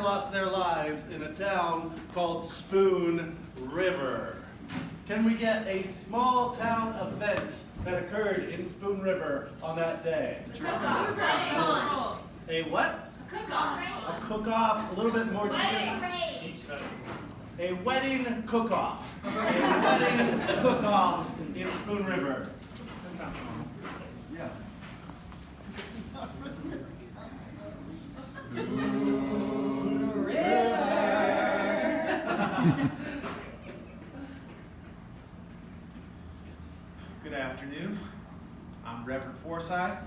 lost their lives in a town called Spoon River. Can we get a small town event that occurred in Spoon River on that day? A what? Cook-off. A cook-off, a little bit more detail. A wedding cook-off. A wedding cook-off in Spoon River. That sounds fun. Yeah. Spoon River. Good afternoon. I'm Reverend Forsyth.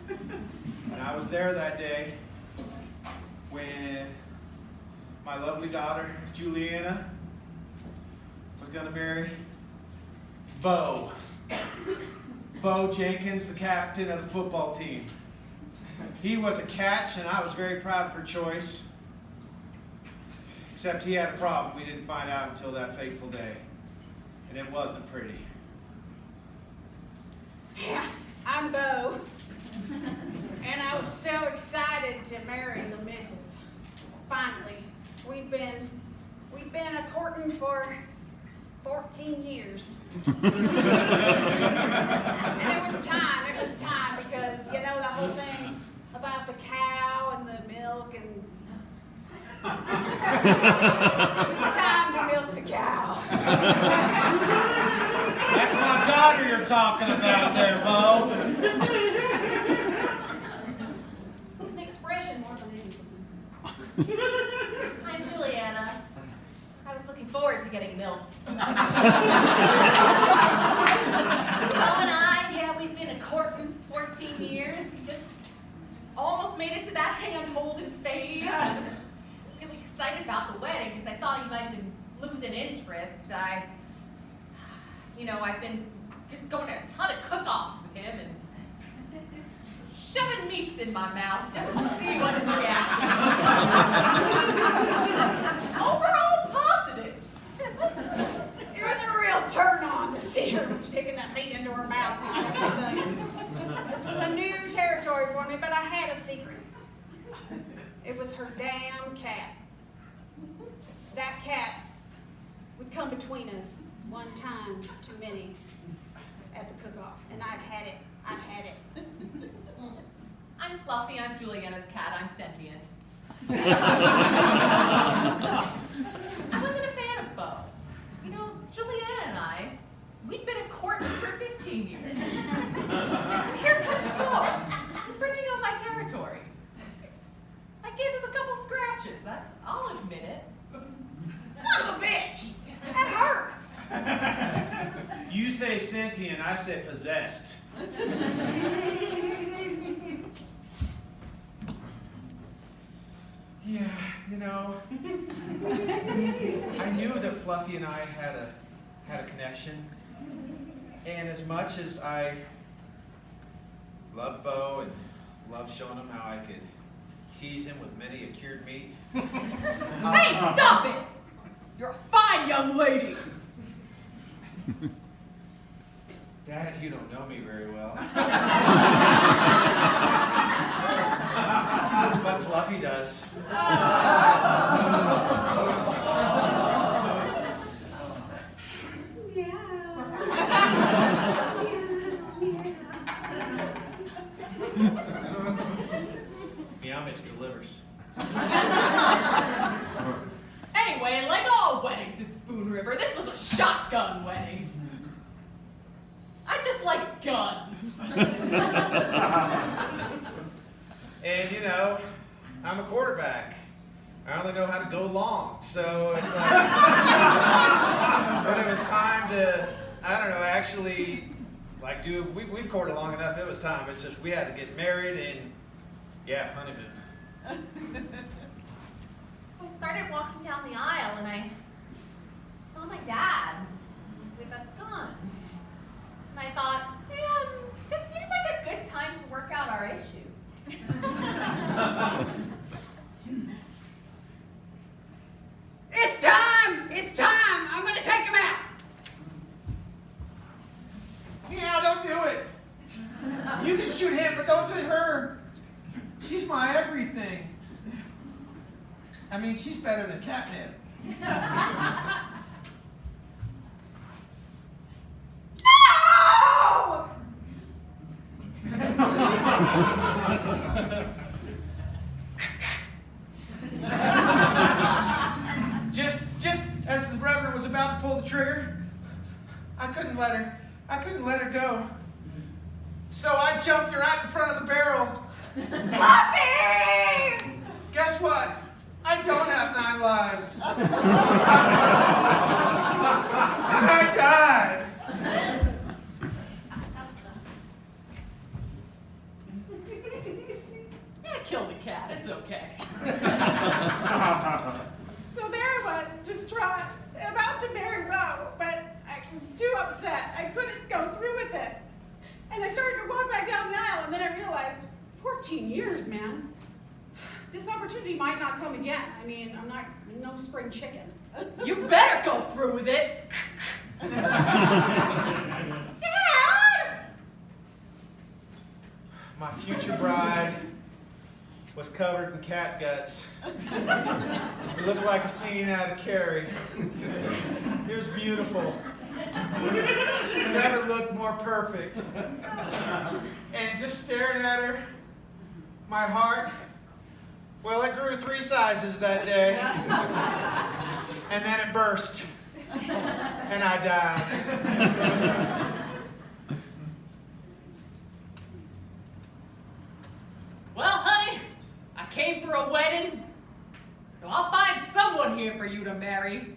And I was there that day when my lovely daughter, Juliana, was going to marry Bo. Bo Jenkins, the captain of the football team. He was a catch, and I was very proud of her choice. Except he had a problem we didn't find out until that fateful day. And it wasn't pretty. Yeah, I'm Bo. And I was so excited to marry the missus. Finally. We've been a-courting for 14 years. And it was time because, you know, the whole thing about the cow and the milk and it was time to milk the cow. That's my daughter you're talking about there, Bo. It's an expression more than anything. I'm Juliana. I was looking forward to getting milked. Bo and I, yeah, we've been a-courting 14 years. We just almost made it to that hand-holding phase. I was really excited about the wedding because I thought he might have been losing interest. I've been just going to a ton of cook-offs with him and shoving meats in my mouth just to see what his reaction was. Overall positive. It was a real turn-on to see her sticking that meat into her mouth. This was a new territory for me, but I had a secret. It was her damn cat. That cat would come between us one time too many at the cook-off, and I'd had it. I'm Fluffy, I'm Juliana's cat, I'm sentient. I wasn't a fan of Bo. Juliana and I, we'd been a-courting for 15 years. And here comes Bo, infringing on my territory. I gave him a couple scratches, I'll admit it. Son of a bitch! That hurt! You say sentient, I say possessed. Yeah, I knew that Fluffy and I had a connection. And as much as I love Bo and love showing him how I could tease him with many a cured meat. Hey, stop it! You're a fine young lady. Dad, you don't know me very well. But Fluffy does. Meow Mix delivers. Anyway, like all weddings in Spoon River, this was a shotgun wedding. I just like guns. And I'm a quarterback. I only know how to go long, so it's like when it was time to, actually we've courted long enough, it was time. It's just we had to get married and honeymoon. So I started walking down the aisle and I saw my dad with a gun. And I thought, this seems like a good time to work out our issues. It's time! It's time! I'm gonna take him out! Yeah, don't do it. You can shoot him, but don't shoot her. She's my everything. I mean, she's better than catnip. No! Just as the Reverend was about to pull the trigger, I couldn't let her go. So I jumped her right in front of the barrel. Puppy! Guess what? I don't have 9 lives. And I died. I killed a cat, it's okay. So there I was, distraught, about to marry Bo, but I was too upset. I couldn't go through with it. And I started to walk back down the aisle, and then I realized, 14 years, man. This opportunity might not come again. I mean, I'm not no spring chicken. You better go through with it. Dad! My future bride was covered in cat guts. It looked like a scene out of Carrie. It was beautiful. She never looked more perfect. And just staring at her, my heart, well, it grew 3 sizes that day. And then it burst. And I died. Well, honey, I came for a wedding, so I'll find someone here for you to marry.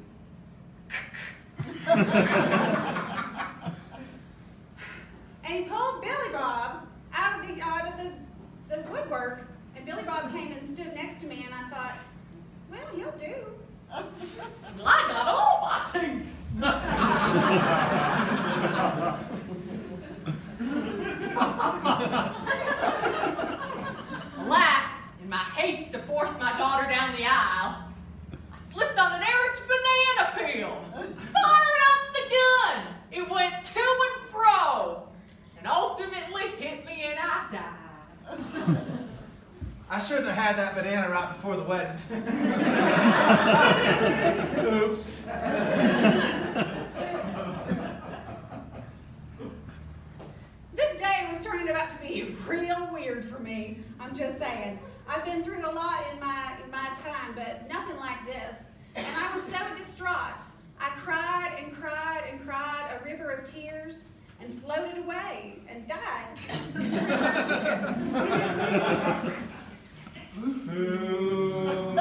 And he pulled Billy Bob out of the woodwork, and Billy Bob came and stood next to me, and I thought, well, he'll do. Well, I got all my teeth. Alas, in my haste to force my daughter down the aisle, I slipped on an errant banana peel, fired up the gun. It went to and fro, and ultimately hit me, and I died. I shouldn't have had that banana right before the wedding. Oops. This day was turning out to be real weird for me. I'm just saying. I've been through a lot in my time, but nothing like this. And I was so distraught. I cried and cried and cried a river of tears and floated away and died. in a river of tears. Ooh.